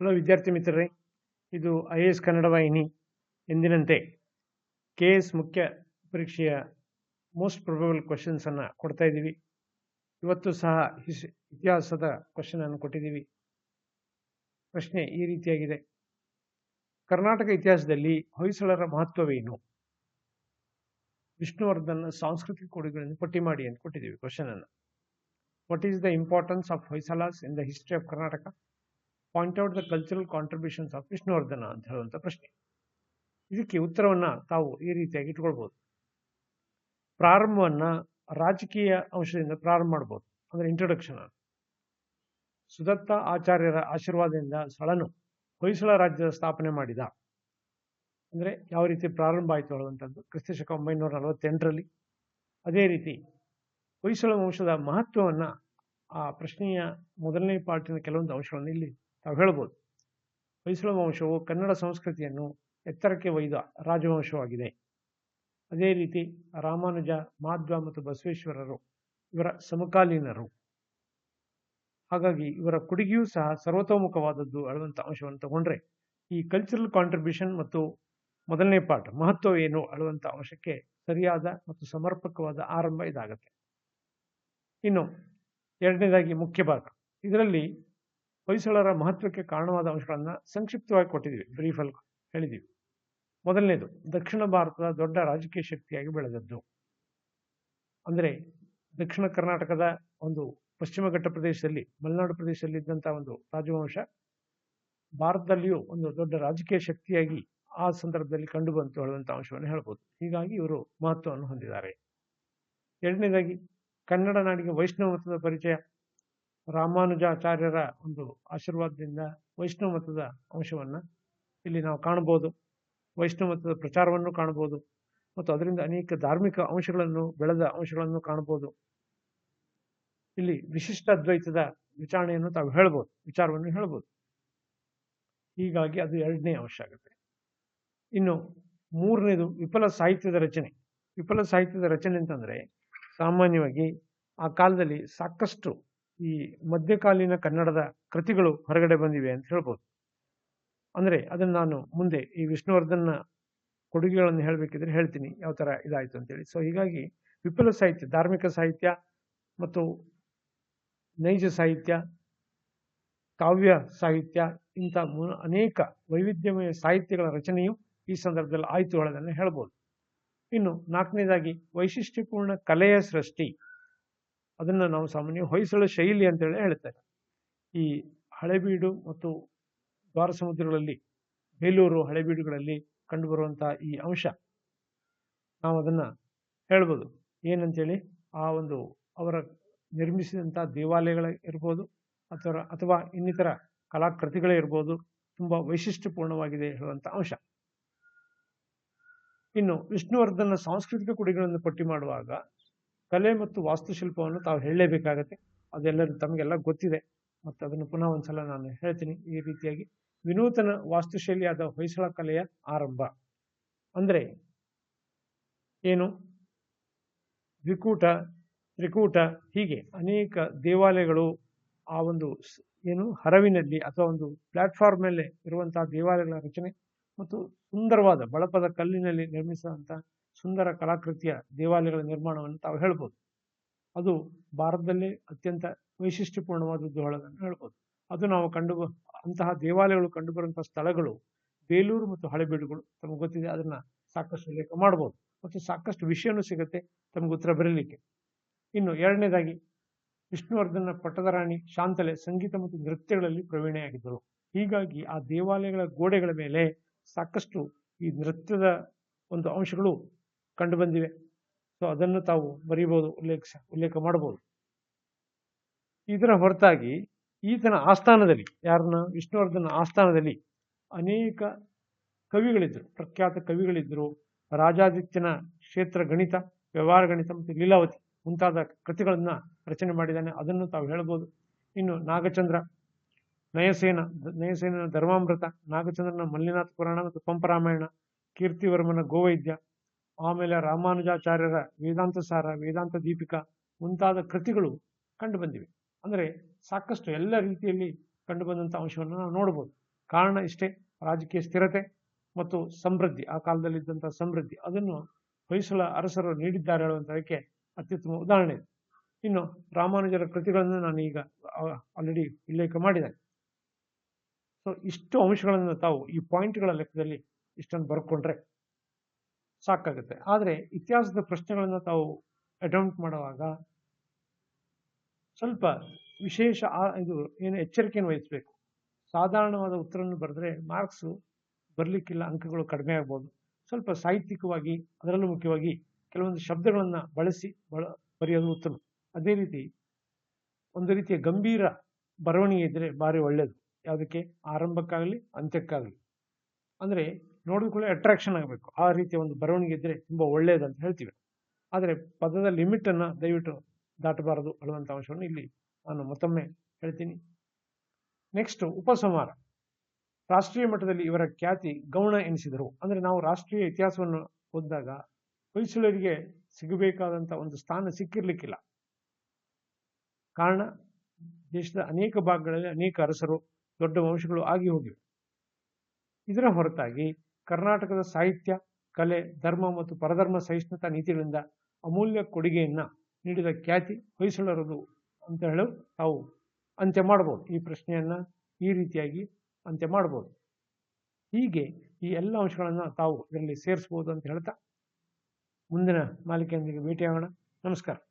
Hello ವಿದ್ಯಾರ್ಥಿ ಮಿತ್ರರೇ, ಇದು IAS ಕನ್ನಡ ವಾಹಿನಿ. ಎಂದಿನಂತೆ KS ಮುಖ್ಯ ಪರೀಕ್ಷೆಯ ಮೋಸ್ಟ್ ಪ್ರೊಬಬಲ್ ಕ್ವಶನ್ಸ್ ಅನ್ನು ಕೊಡ್ತಾ ಇದ್ದೀವಿ. ಇವತ್ತು ಸಹ ಇತಿಹಾಸದ ಕ್ವಶನ್ ಅನ್ನು ಕೊಟ್ಟಿದ್ದೀವಿ. ಪ್ರಶ್ನೆ ಈ ರೀತಿಯಾಗಿದೆ: ಕರ್ನಾಟಕ ಇತಿಹಾಸದಲ್ಲಿ ಹೊಯ್ಸಳರ ಮಹತ್ವವೇನು? ವಿಷ್ಣುವರ್ಧನ್ ಸಾಂಸ್ಕೃತಿಕ ಕೊಡುಗೆಗಳನ್ನು ಪಟ್ಟಿ ಮಾಡಿ ಅಂತ ಕೊಟ್ಟಿದ್ದೀವಿ ಕ್ವಶನ್ ಅನ್ನು. What is the importance of Hoysalas in the history of Karnataka? Point out the cultural contributions of Vishnuvardhana ಅಂತ ಹೇಳುವಂಥ ಪ್ರಶ್ನೆ. ಇದಕ್ಕೆ ಉತ್ತರವನ್ನು ತಾವು ಈ ರೀತಿಯಾಗಿ ಇಟ್ಕೊಳ್ಬೋದು. ಪ್ರಾರಂಭವನ್ನು ರಾಜಕೀಯ ಅಂಶದಿಂದ ಪ್ರಾರಂಭ ಮಾಡ್ಬೋದು, ಅಂದರೆ ಇಂಟ್ರೊಡಕ್ಷನ್. ಸುದತ್ತ ಆಚಾರ್ಯರ ಆಶೀರ್ವಾದದಿಂದ ಸಳನು ಹೊಯ್ಸಳ ರಾಜ್ಯದ ಸ್ಥಾಪನೆ ಮಾಡಿದ. ಅಂದರೆ ಯಾವ ರೀತಿ ಪ್ರಾರಂಭ ಆಯಿತು ಹೇಳುವಂಥದ್ದು ಕ್ರಿಸ್ತಶಕ 948ರಲ್ಲಿ. ಅದೇ ರೀತಿ ಹೊಯ್ಸಳ ವಂಶದ ಮಹತ್ವವನ್ನು ಆ ಪ್ರಶ್ನೆಯ ಮೊದಲನೇ ಪಾರ್ಟಿನ ಕೆಲವೊಂದು ಅಂಶಗಳನ್ನು ಇಲ್ಲಿ ತಾವು ಹೇಳ್ಬೋದು. ಹೊಯ್ಸಳ ವಂಶವು ಕನ್ನಡ ಸಂಸ್ಕೃತಿಯನ್ನು ಎತ್ತರಕ್ಕೆ ಒಯ್ದ ರಾಜವಂಶವಾಗಿದೆ. ಅದೇ ರೀತಿ ರಾಮಾನುಜ, ಮಾಧ್ವ ಮತ್ತು ಬಸವೇಶ್ವರರು ಇವರ ಸಮಕಾಲೀನರು. ಹಾಗಾಗಿ ಇವರ ಕೊಡುಗೆಯೂ ಸಹ ಸರ್ವತೋಮುಖವಾದದ್ದು ಅಳುವಂಥ ಅಂಶವನ್ನು ತಗೊಂಡ್ರೆ ಈ ಕಲ್ಚರಲ್ ಕಾಂಟ್ರಿಬ್ಯೂಷನ್ ಮತ್ತು ಮೊದಲನೇ ಪಾಠ ಮಹತ್ವ ಏನು ಅಳುವಂಥ ಅಂಶಕ್ಕೆ ಸರಿಯಾದ ಮತ್ತು ಸಮರ್ಪಕವಾದ ಆರಂಭ ಇದಾಗತ್ತೆ. ಇನ್ನು ಎರಡನೇದಾಗಿ ಮುಖ್ಯ ಭಾಗ. ಇದರಲ್ಲಿ ಹೊಯ್ಸಳರ ಮಹತ್ವಕ್ಕೆ ಕಾರಣವಾದ ಅಂಶಗಳನ್ನು ಸಂಕ್ಷಿಪ್ತವಾಗಿ ಕೊಟ್ಟಿದ್ದೀವಿ, ಬ್ರೀಫಲ್ಲಿ ಹೇಳಿದ್ದೀವಿ. ಮೊದಲನೇದು, ದಕ್ಷಿಣ ಭಾರತದ ದೊಡ್ಡ ರಾಜಕೀಯ ಶಕ್ತಿಯಾಗಿ ಬೆಳೆದದ್ದು. ಅಂದರೆ ದಕ್ಷಿಣ ಕರ್ನಾಟಕದ ಒಂದು ಪಶ್ಚಿಮ ಘಟ್ಟ ಪ್ರದೇಶದಲ್ಲಿ, ಮಲೆನಾಡು ಪ್ರದೇಶದಲ್ಲಿ ಇದ್ದಂಥ ಒಂದು ರಾಜವಂಶ ಭಾರತದಲ್ಲಿಯೂ ಒಂದು ದೊಡ್ಡ ರಾಜಕೀಯ ಶಕ್ತಿಯಾಗಿ ಆ ಸಂದರ್ಭದಲ್ಲಿ ಕಂಡು ಬಂತು ಹೇಳುವಂಥ ಅಂಶವನ್ನು ಹೇಳ್ಬೋದು. ಹೀಗಾಗಿ ಇವರು ಮಹತ್ವವನ್ನು ಹೊಂದಿದ್ದಾರೆ. ಎರಡನೇದಾಗಿ, ಕನ್ನಡ ನಾಡಿಗೆ ವೈಷ್ಣವ ಮತದ ಪರಿಚಯ. ರಾಮಾನುಜಾಚಾರ್ಯರ ಒಂದು ಆಶೀರ್ವಾದದಿಂದ ವೈಷ್ಣವ ಮತದ ಅಂಶವನ್ನು ಇಲ್ಲಿ ನಾವು ಕಾಣಬಹುದು. ವೈಷ್ಣವ ಮತದ ಪ್ರಚಾರವನ್ನು ಕಾಣಬಹುದು ಮತ್ತು ಅದರಿಂದ ಅನೇಕ ಧಾರ್ಮಿಕ ಅಂಶಗಳನ್ನು ಬೆಳೆದ ಅಂಶಗಳನ್ನು ಕಾಣಬಹುದು. ಇಲ್ಲಿ ವಿಶಿಷ್ಟ ಅದ್ವೈತದ ವಿಚಾರವನ್ನು ಹೇಳ್ಬೋದು. ಹೀಗಾಗಿ ಅದು ಎರಡನೇ ಅಂಶ ಆಗುತ್ತೆ. ಇನ್ನು ಮೂರನೇದು, ವಿಫಲ ಸಾಹಿತ್ಯದ ರಚನೆ. ವಿಫಲ ಸಾಹಿತ್ಯದ ರಚನೆ ಅಂತಂದ್ರೆ ಸಾಮಾನ್ಯವಾಗಿ ಆ ಕಾಲದಲ್ಲಿ ಸಾಕಷ್ಟು ಈ ಮಧ್ಯಕಾಲೀನ ಕನ್ನಡದ ಕೃತಿಗಳು ಹೊರಗಡೆ ಬಂದಿವೆ ಅಂತ ಹೇಳ್ಬೋದು. ಅಂದರೆ ಅದನ್ನು ನಾನು ಮುಂದೆ ಈ ವಿಷ್ಣುವರ್ಧನ್ನ ಕೊಡುಗೆಗಳನ್ನು ಹೇಳಬೇಕಿದ್ರೆ ಹೇಳ್ತೀನಿ ಯಾವ ಥರ ಇದಾಯಿತು ಅಂತೇಳಿ. ಸೊ ಹೀಗಾಗಿ ವಿಫಲ ಸಾಹಿತ್ಯ, ಧಾರ್ಮಿಕ ಸಾಹಿತ್ಯ ಮತ್ತು ನೈಜ ಸಾಹಿತ್ಯ, ಕಾವ್ಯ ಸಾಹಿತ್ಯ, ಇಂಥ ಅನೇಕ ವೈವಿಧ್ಯಮಯ ಸಾಹಿತ್ಯಗಳ ರಚನೆಯು ಈ ಸಂದರ್ಭದಲ್ಲಿ ಆಯಿತು ಹೇಳೋದನ್ನು ಹೇಳ್ಬೋದು. ಇನ್ನು ನಾಲ್ಕನೇದಾಗಿ, ವೈಶಿಷ್ಟ್ಯಪೂರ್ಣ ಕಲೆಯ ಸೃಷ್ಟಿ. ಅದನ್ನು ನಾವು ಸಾಮಾನ್ಯ ಹೊಯ್ಸಳ ಶೈಲಿ ಅಂತೇಳಿ ಹೇಳ್ತಾರೆ. ಈ ಹಳೆಬೀಡು ಮತ್ತು ದ್ವಾರ ಸಮುದ್ರಗಳಲ್ಲಿ, ಬೇಲೂರು ಹಳೆಬೀಡುಗಳಲ್ಲಿ ಕಂಡುಬರುವಂಥ ಈ ಅಂಶ ನಾವು ಅದನ್ನು ಹೇಳ್ಬೋದು. ಏನಂತೇಳಿ, ಆ ಒಂದು ಅವರ ನಿರ್ಮಿಸಿದಂಥ ದೇವಾಲಯಗಳ ಇರ್ಬೋದು ಅಥವಾ ಇನ್ನಿತರ ಕಲಾಕೃತಿಗಳೇ ಇರ್ಬೋದು, ತುಂಬ ವೈಶಿಷ್ಟ್ಯಪೂರ್ಣವಾಗಿದೆ ಹೇಳುವಂಥ ಅಂಶ. ಇನ್ನು ವಿಷ್ಣುವರ್ಧನ ಸಾಂಸ್ಕೃತಿಕ ಕೊಡುಗೆಗಳನ್ನು ಪಟ್ಟಿ ಮಾಡುವಾಗ ಕಲೆ ಮತ್ತು ವಾಸ್ತುಶಿಲ್ಪವನ್ನು ತಾವು ಹೇಳಲೇಬೇಕಾಗತ್ತೆ. ಅದೆಲ್ಲರೂ ತಮಗೆಲ್ಲ ಗೊತ್ತಿದೆ ಮತ್ತು ಅದನ್ನು ಪುನಃ ಒಂದ್ಸಲ ನಾನು ಹೇಳ್ತೀನಿ. ಈ ರೀತಿಯಾಗಿ ವಿನೂತನ ವಾಸ್ತುಶೈಲಿಯಾದ ಹೊಯ್ಸಳ ಕಲೆಯ ಆರಂಭ ಅಂದರೆ ಏನು, ದ್ವಿಕೂಟ, ತ್ರಿಕೂಟ, ಹೀಗೆ ಅನೇಕ ದೇವಾಲಯಗಳು ಆ ಒಂದು ಹರವಿನಲ್ಲಿ ಅಥವಾ ಒಂದು ಪ್ಲಾಟ್ಫಾರ್ಮ್ ಮೇಲೆ ಇರುವಂತಹ ದೇವಾಲಯಗಳ ರಚನೆ ಮತ್ತು ಸುಂದರವಾದ ಬಳಪದ ಕಲ್ಲಿನಲ್ಲಿ ನಿರ್ಮಿಸಿದಂಥ ಸುಂದರ ಕಲಾಕೃತಿಯ ದೇವಾಲಯಗಳ ನಿರ್ಮಾಣವನ್ನು ತಾವು ಹೇಳ್ಬೋದು. ಅದು ಭಾರತದಲ್ಲೇ ಅತ್ಯಂತ ವೈಶಿಷ್ಟ್ಯಪೂರ್ಣವಾದದ್ದು ಹೇಳೋದನ್ನು ಹೇಳ್ಬೋದು. ಅದು ನಾವು ಅಂತಹ ದೇವಾಲಯಗಳು ಕಂಡುಬರುವಂತಹ ಸ್ಥಳಗಳು ಬೇಲೂರು ಮತ್ತು ಹಳೆಬೀಡುಗಳು. ತಮಗೆ ಗೊತ್ತಿದೆ, ಅದನ್ನ ಸಾಕಷ್ಟು ಉಲ್ಲೇಖ ಮಾಡ್ಬೋದು ಮತ್ತು ಸಾಕಷ್ಟು ವಿಷಯನೂ ಸಿಗುತ್ತೆ ತಮಗೆ ಉತ್ತರ ಬರೀಲಿಕ್ಕೆ. ಇನ್ನು ಎರಡನೇದಾಗಿ, ವಿಷ್ಣುವರ್ಧನ ಪಟ್ಟದ ರಾಣಿ ಶಾಂತಲೆ ಸಂಗೀತ ಮತ್ತು ನೃತ್ಯಗಳಲ್ಲಿ ಪ್ರವೀಣೆಯಾಗಿದ್ದರು. ಹೀಗಾಗಿ ಆ ದೇವಾಲಯಗಳ ಗೋಡೆಗಳ ಮೇಲೆ ಸಾಕಷ್ಟು ಈ ನೃತ್ಯದ ಒಂದು ಅಂಶಗಳು ಕಂಡು ಬಂದಿವೆ. ಸೊ ಅದನ್ನು ತಾವು ಬರೀಬಹುದು, ಉಲ್ಲೇಖ ಮಾಡಬಹುದು. ಇದರ ಹೊರತಾಗಿ ಈತನ ಆಸ್ಥಾನದಲ್ಲಿ, ವಿಷ್ಣುವರ್ಧನ ಆಸ್ಥಾನದಲ್ಲಿ ಅನೇಕ ಕವಿಗಳಿದ್ದರು, ಪ್ರಖ್ಯಾತ ಕವಿಗಳಿದ್ದರು. ರಾಜಾದಿತ್ಯನ ಕ್ಷೇತ್ರ ಗಣಿತ, ವ್ಯವಹಾರ ಗಣಿತ ಮತ್ತು ಲೀಲಾವತಿ ಮುಂತಾದ ಕೃತಿಗಳನ್ನ ರಚನೆ ಮಾಡಿದ್ದಾನೆ, ಅದನ್ನು ತಾವು ಹೇಳ್ಬೋದು. ಇನ್ನು ನಾಗಚಂದ್ರ, ನಯಸೇನನ ಧರ್ಮಾಮೃತ, ನಾಗಚಂದ್ರನ ಮಲ್ಲಿನಾಥ ಪುರಾಣ ಮತ್ತು ಪಂಪರಾಮಾಯಣ, ಕೀರ್ತಿವರ್ಮನ ಗೋವೈದ್ಯ, ಆಮೇಲೆ ರಾಮಾನುಜಾಚಾರ್ಯರ ವೇದಾಂತ ಸಾರ, ವೇದಾಂತ ದೀಪಿಕಾ ಮುಂತಾದ ಕೃತಿಗಳು ಕಂಡು ಬಂದಿವೆ. ಅಂದರೆ ಸಾಕಷ್ಟು ಎಲ್ಲ ರೀತಿಯಲ್ಲಿ ಕಂಡು ಬಂದಂಥ ಅಂಶವನ್ನು ನಾವು ನೋಡ್ಬೋದು. ಕಾರಣ ಇಷ್ಟೇ, ರಾಜಕೀಯ ಸ್ಥಿರತೆ ಮತ್ತು ಸಮೃದ್ಧಿ, ಆ ಕಾಲದಲ್ಲಿದ್ದಂತಹ ಸಮೃದ್ಧಿ ಅದನ್ನು ಹೊಯ್ಸಳ ಅರಸರು ನೀಡಿದ್ದಾರೆ ಹೇಳುವಂತದಕ್ಕೆ ಅತ್ಯುತ್ತಮ ಉದಾಹರಣೆ ಇದೆ. ಇನ್ನು ರಾಮಾನುಜರ ಕೃತಿಗಳನ್ನು ನಾನು ಈಗ ಆಲ್ರೆಡಿ ಉಲ್ಲೇಖ ಮಾಡಿದ್ದೇನೆ. ಸೊ ಇಷ್ಟು ಅಂಶಗಳನ್ನು ತಾವು ಈ ಪಾಯಿಂಟ್ಗಳ ಲೆಕ್ಕದಲ್ಲಿ ಇಷ್ಟನ್ನು ಬರ್ಕೊಂಡ್ರೆ ಸಾಕಾಗುತ್ತೆ. ಆದರೆ ಇತಿಹಾಸದ ಪ್ರಶ್ನೆಗಳನ್ನು ತಾವು ಅಟೆಂಪ್ಟ್ ಮಾಡುವಾಗ ಸ್ವಲ್ಪ ವಿಶೇಷ ಇದು ಏನು ಎಚ್ಚರಿಕೆಯನ್ನು ವಹಿಸಬೇಕು. ಸಾಧಾರಣವಾದ ಉತ್ತರವನ್ನು ಬರೆದ್ರೆ ಮಾರ್ಕ್ಸು ಬರಲಿಕ್ಕಿಲ್ಲ, ಅಂಕಗಳು ಕಡಿಮೆ ಆಗ್ಬೋದು. ಸ್ವಲ್ಪ ಸಾಹಿತ್ಯಿಕವಾಗಿ, ಅದರಲ್ಲೂ ಮುಖ್ಯವಾಗಿ ಕೆಲವೊಂದು ಶಬ್ದಗಳನ್ನು ಬಳಸಿ ಬರೆಯೋದು ಉತ್ತಮ. ಅದೇ ರೀತಿ ಒಂದು ರೀತಿಯ ಗಂಭೀರ ಬರವಣಿಗೆ ಇದ್ದರೆ ಭಾರಿ ಒಳ್ಳೆಯದು, ಯಾವುದಕ್ಕೆ, ಆರಂಭಕ್ಕಾಗಲಿ ಅಂತ್ಯಕ್ಕಾಗಲಿ. ಅಂದರೆ ನೋಡಿದ ಕೂಡ ಅಟ್ರಾಕ್ಷನ್ ಆಗಬೇಕು, ಆ ರೀತಿಯ ಒಂದು ಬರವಣಿಗೆ ಇದ್ದರೆ ತುಂಬ ಒಳ್ಳೆಯದಂತ ಹೇಳ್ತೀವಿ. ಆದರೆ ಪದದ ಲಿಮಿಟನ್ನು ದಯವಿಟ್ಟು ದಾಟಬಾರದು ಅನ್ನುವಂಥ ಅಂಶವನ್ನು ಇಲ್ಲಿ ನಾನು ಮತ್ತೊಮ್ಮೆ ಹೇಳ್ತೀನಿ. ನೆಕ್ಸ್ಟ್ ಉಪಸಂಹಾರ. ರಾಷ್ಟ್ರೀಯ ಮಟ್ಟದಲ್ಲಿ ಇವರ ಖ್ಯಾತಿ ಗೌಣ ಎನಿಸಿದರು. ಅಂದರೆ ನಾವು ರಾಷ್ಟ್ರೀಯ ಇತಿಹಾಸವನ್ನು ಓದಿದಾಗ ಹೊಯ್ಸಳರಿಗೆ ಸಿಗಬೇಕಾದಂಥ ಒಂದು ಸ್ಥಾನ ಸಿಕ್ಕಿರ್ಲಿಕ್ಕಿಲ್ಲ. ಕಾರಣ, ದೇಶದ ಅನೇಕ ಭಾಗಗಳಲ್ಲಿ ಅನೇಕ ಅರಸರು, ದೊಡ್ಡ ವಂಶಗಳು ಆಗಿ ಹೋಗಿವೆ. ಇದರ ಹೊರತಾಗಿ ಕರ್ನಾಟಕದ ಸಾಹಿತ್ಯ, ಕಲೆ, ಧರ್ಮ ಮತ್ತು ಪರಧರ್ಮ ಸಹಿಷ್ಣುತಾ ನೀತಿಗಳಿಂದ ಅಮೂಲ್ಯ ಕೊಡುಗೆಯನ್ನ ನೀಡಿದ ಖ್ಯಾತಿ ಹೊಯ್ಸಳರದು ಅಂತ ಹೇಳಿ ತಾವು ಅಂತ್ಯ ಮಾಡ್ಬೋದು. ಈ ಪ್ರಶ್ನೆಯನ್ನ ಈ ರೀತಿಯಾಗಿ ಅಂತ್ಯ ಮಾಡ್ಬೋದು. ಹೀಗೆ ಈ ಎಲ್ಲ ಅಂಶಗಳನ್ನು ತಾವು ಇದರಲ್ಲಿ ಸೇರಿಸ್ಬೋದು ಅಂತ ಹೇಳ್ತಾ ಮುಂದಿನ ಮಾಲಿಕೆಯೊಂದಿಗೆ ಭೇಟಿಯಾಗೋಣ. ನಮಸ್ಕಾರ.